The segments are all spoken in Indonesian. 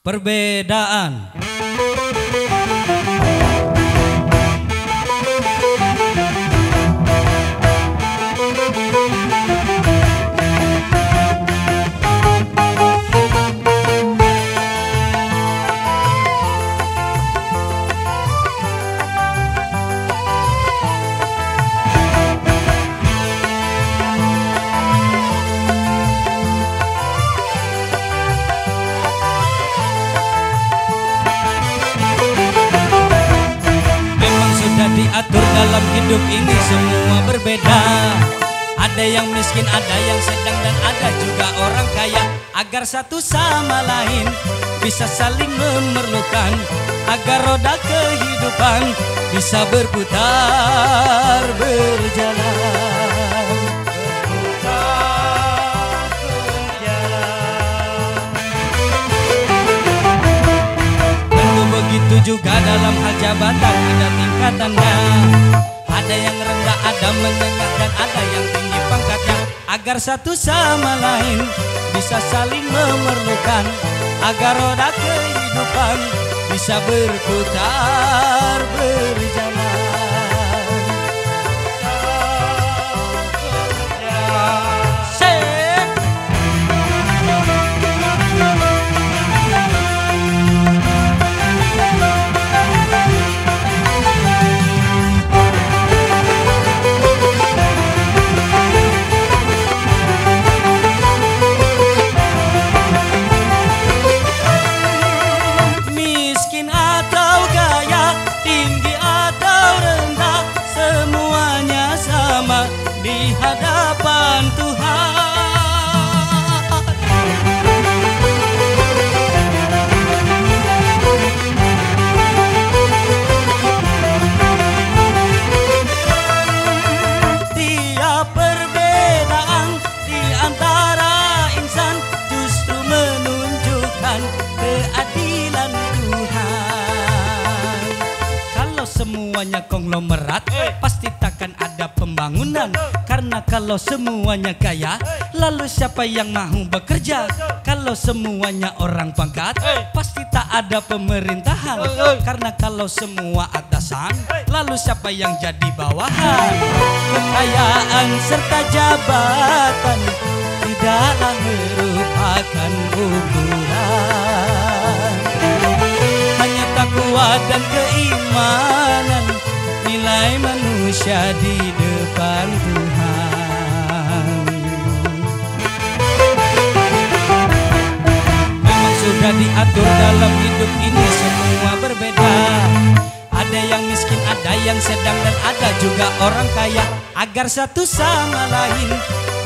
Perbedaan. Diatur dalam hidup ini semua berbeda. Ada yang miskin, ada yang sedang, dan ada juga orang kaya. Agar satu sama lain bisa saling memerlukan, agar roda kehidupan bisa berputar, berjalan. Tentu begitu juga dalam hal jabatan, ada tingkatannya. Ada yang rendah, ada menengah, dan ada yang tinggi pangkatnya. Agar satu sama lain bisa saling memerlukan, agar roda kehidupan bisa berputar, berjalan. Di hadapan Tuhan, tiap perbedaan di antara insan justru menunjukkan keadilan Tuhan. Kalau semuanya konglomerat, pasti takkan ada pembangunan. Karena kalau semuanya kaya, lalu siapa yang mau bekerja? Kalau semuanya orang pangkat, pasti tak ada pemerintahan. Karena kalau semua atasan, lalu siapa yang jadi bawahan? Kekayaan serta jabatan tidaklah merupakan ukuran. Hanya takwa dan keimanan, nilai manusia di depan Tuhan. Memang sudah diatur dalam hidup ini semua berbeda. Ada yang miskin, ada yang sedang, dan ada juga orang kaya. Agar satu sama lain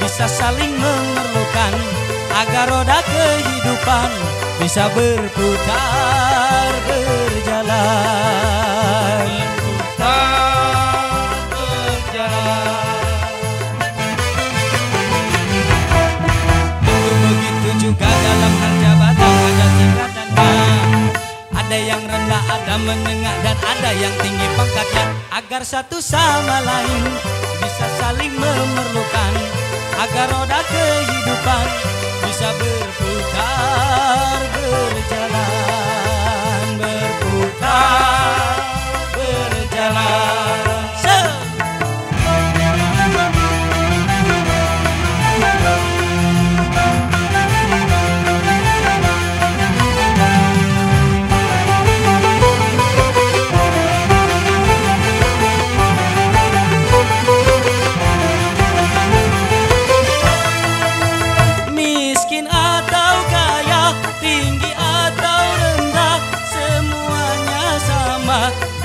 bisa saling memerlukan, agar roda kehidupan bisa berputar, berjalan. Juga dalam hal jabatan ada tingkatannya. Ada yang rendah, ada menengah, dan ada yang tinggi pangkatnya. Agar satu sama lain bisa saling memerlukan, agar roda kehidupan bisa berputar, berjalan, berputar, berjalan.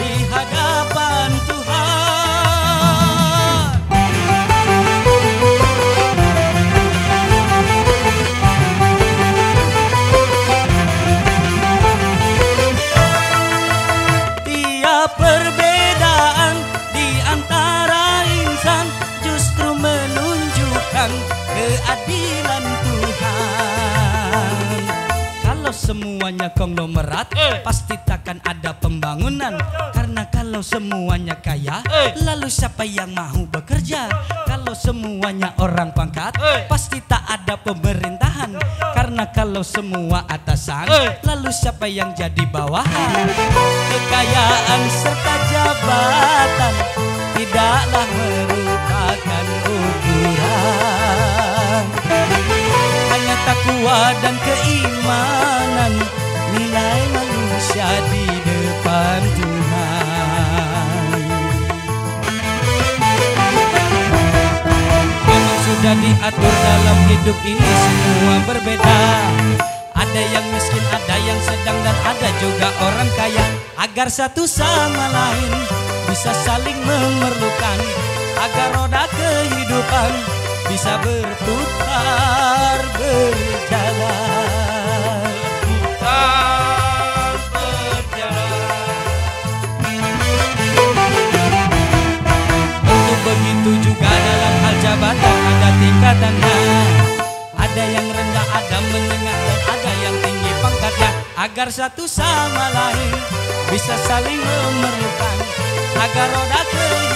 Di hadapan Tuhan, tiap perbedaan di antara insan justru menunjukkan keadilan Tuhan. Kalau semuanya konglomerat, pasti takkan ada pembangunan. Karena kalau semuanya kaya, lalu siapa yang mau bekerja? Kalau semuanya orang pangkat, pasti tak ada pemerintahan. Karena Karena kalau semua atasan, lalu siapa yang jadi bawahan? Kekayaan serta jabatan tidaklah merupakan ukuran. Hanya takwa dan keimanan nilai manusia di depan Tuhan. Memang sudah diatur dalam hidup ini semua berbeda. Ada yang miskin, ada yang sedang, dan ada juga orang kaya. Agar satu sama lain bisa saling memerlukan, agar roda kehidupan bisa berputar berjalan. Berputar berjalan. Tentu begitu juga dalam hal jabatan, ada tingkatannya. Ada yang rendah, ada menengah, dan ada yang tinggi pangkatnya. Agar satu sama lain bisa saling memerlukan, agar roda kehidupan